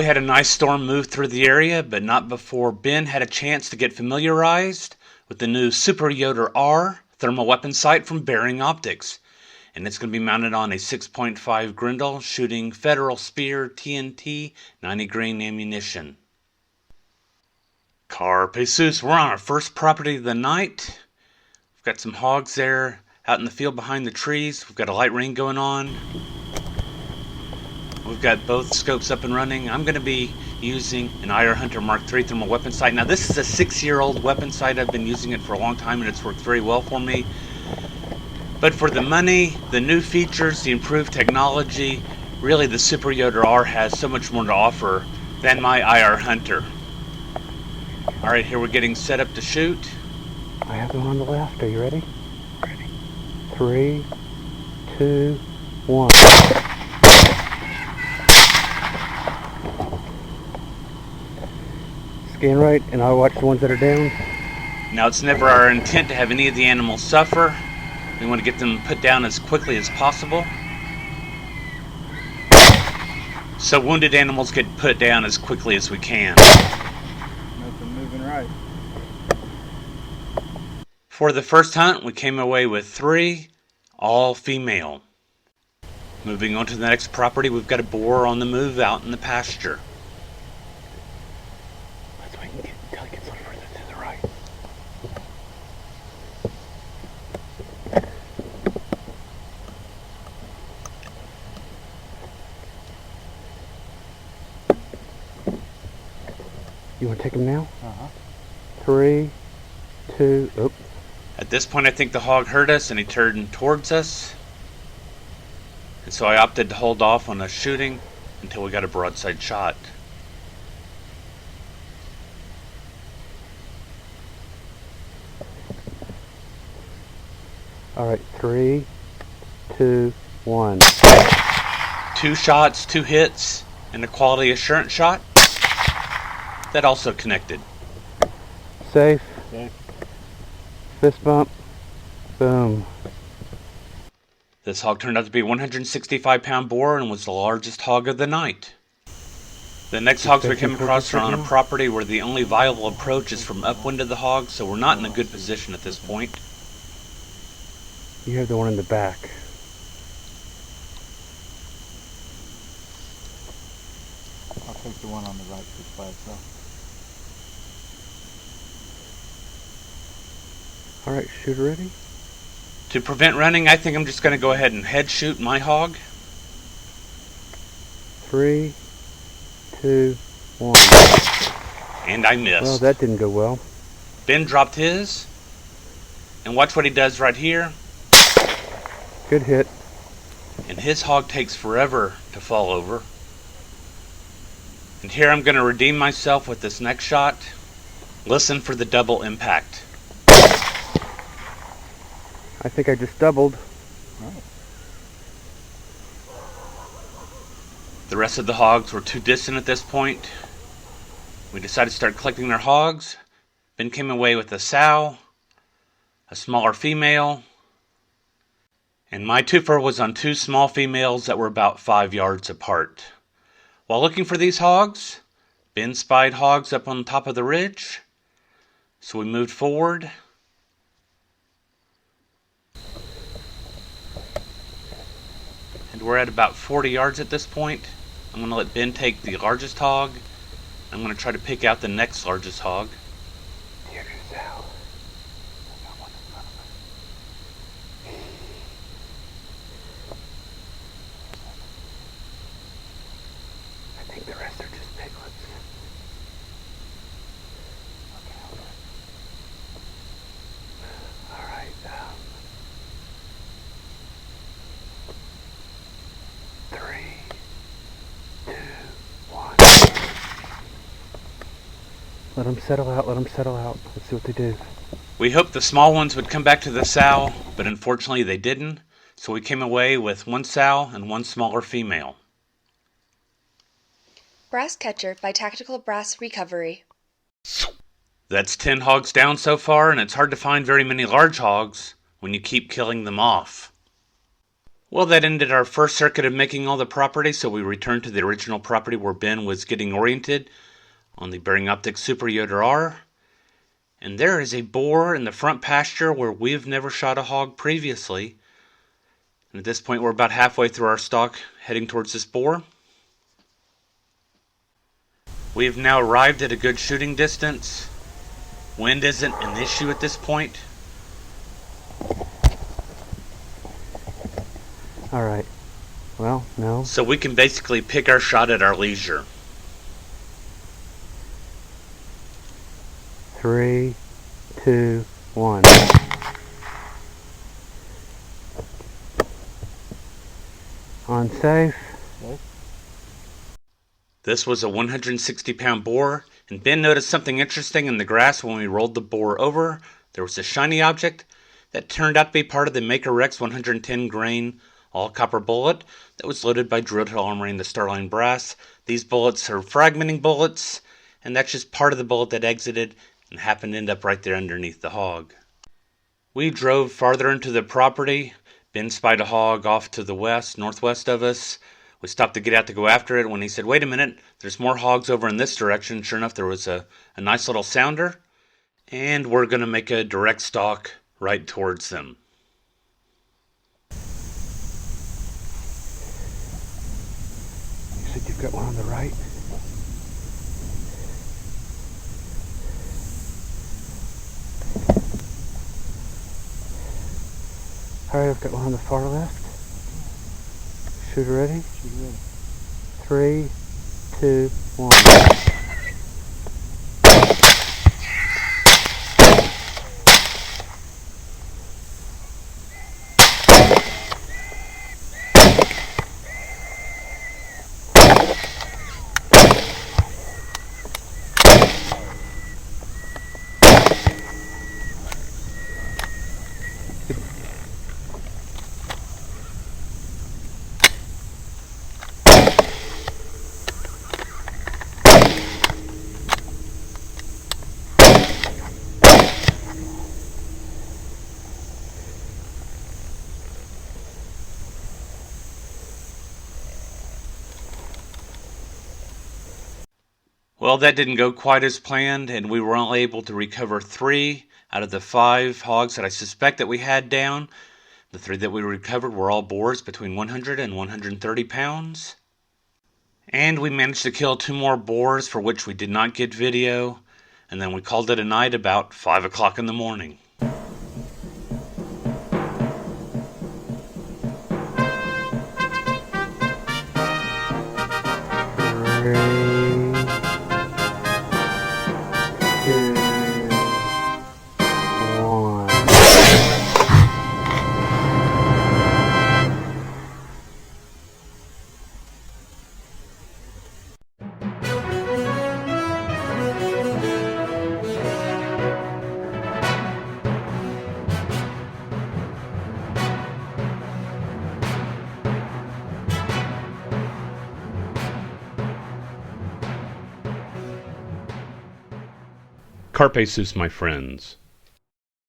we had a nice storm move through the area, but not before Ben had a chance to get familiarized with the new Super Yoter-R thermal weapon sight from Bering Optics. And it's going to be mounted on a 6.5 Grendel shooting Federal Spear TNT 90 grain ammunition. Carpe Jesus, we're on our first property of the night. We've got some hogs there out in the field behind the trees. We've got a light rain going on. We've got both scopes up and running. I'm going to be using an IR Hunter MKIII thermal weapon sight. Now this is a 6-year-old weapon sight. I've been using it for a long time and it's worked very well for me. But for the money, the new features, the improved technology, really the Super Yoter-R has so much more to offer than my IR Hunter. Alright, here we're getting set up to shoot. I have the one on the left. Are you ready? Ready. 3, 2, 1. Scan right, and I'll watch the ones that are down. Now, it's never our intent to have any of the animals suffer. We want to get them put down as quickly as possible. So wounded animals get put down as quickly as we can. Nothing moving right. For the first hunt, we came away with 3, all female. Moving on to the next property, we've got a boar on the move out in the pasture. Let's wait until it gets a little further to the right. You want to take him now? 3, 2, oh. At this point, I think the hog heard us and he turned towards us. And so I opted to hold off on us shooting until we got a broadside shot. Alright, 3, 2, 1. 2 shots, 2 hits, and a quality assurance shot. That also connected. Safe. Fist bump. Boom. This hog turned out to be a 165-pound boar and was the largest hog of the night. The next hogs we came across are on a property where the only viable approach is from upwind of the hog, so we're not in a good position at this point. You have the one in the back. I'll take the one on the right just by itself. Alright, shooter ready? To prevent running, I think I'm just going to go ahead and head shoot my hog. 3, 2, 1. And I missed. Well, that didn't go well. Ben dropped his. And watch what he does right here. Good hit. And his hog takes forever to fall over. And here I'm going to redeem myself with this next shot. Listen for the double impact. I think I just doubled. The rest of the hogs were too distant at this point. We decided to start collecting their hogs. Ben came away with a sow, a smaller female, and my twofer was on 2 small females that were about 5 yards apart. While looking for these hogs, Ben spied hogs up on top of the ridge, so we moved forward. And we're at about 40 yards at this point. I'm going to let Ben take the largest hog. I'm going to try to pick out the next largest hog. Here's your sow. I think the rest are just piglets. Alright, 3, 2, 1. Let them settle out, let them settle out. Let's see what they do. We hoped the small ones would come back to the sow, but unfortunately they didn't. So we came away with 1 sow and 1 smaller female. Brass Catcher by Tactical Brass Recovery. That's 10 hogs down so far, and it's hard to find very many large hogs when you keep killing them off. Well, that ended our first circuit of making all the property, so we returned to the original property where Ben was getting oriented on the Bering Optics Super Yoter-R. And there is a boar in the front pasture where we've never shot a hog previously. And at this point, we're about halfway through our stalk, heading towards this boar. We have now arrived at a good shooting distance. Wind isn't an issue at this point. Alright. Well, no. So we can basically pick our shot at our leisure. 3, 2, 1. On safe. This was a 160-pound boar, and Ben noticed something interesting in the grass when we rolled the boar over. There was a shiny object that turned out to be part of the Maker Rex 110 grain all-copper bullet that was loaded by Druid Hill Armory in the Starline brass. These bullets are fragmenting bullets, and that's just part of the bullet that exited and happened to end up right there underneath the hog. We drove farther into the property. Ben spied a hog off to the west, northwest of us. We stopped to get out to go after it when he said, "Wait a minute, there's more hogs over in this direction." Sure enough, there was a nice little sounder, and we're going to make a direct stalk right towards them. You said you've got one on the right? Alright, I've got one on the far left. Shooter ready? She's ready. 3, 2, 1. Well, that didn't go quite as planned, and we were only able to recover 3 out of the 5 hogs that I suspect that we had down. The 3 that we recovered were all boars between 100 and 130 pounds. And we managed to kill 2 more boars for which we did not get video, and then we called it a night about 5 o'clock in the morning. Carpe sus, my friends.